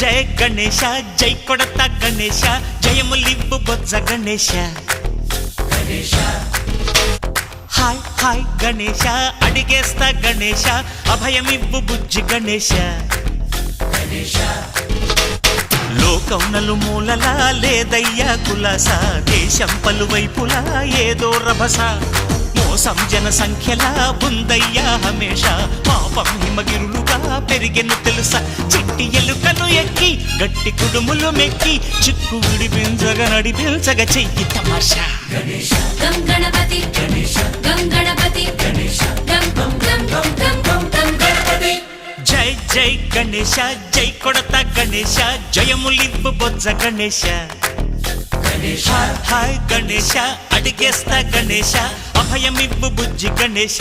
జయ గణేశ జై కొడత గణేశ జయములివ్వు బొజ్జ Ganesha hi hi Ganesha అడిగేస్తా Ganesha అభయమివ్వు బుజ్జి గణేశ లోకం నలుమూలలా లేదయ్యా కులాస దేశం పలువైపులా ఏదో రభస మోసం జన సంఖ్యలా ఉందయ్యా హమేష పాపం హిమగిరులుగా పెరిగెను తెలుసా చిట్టి ఎలుకను ఎక్కి గట్టి కుడుములు మెక్కి చిక్కు విడిపించగా నడిపించగా చెయ్యి తమాషా గం గణపతి గం గణపతి గం గం గం గం గం గం గం గణపతి జై జై గణేశ జై కొడత గణేశ జయములివ్వు బొజ్జ గణేశ హాయ్ గణేశ అడిగేస్తా గణేశ అభయమివ్వు బుజ్జి గణేశ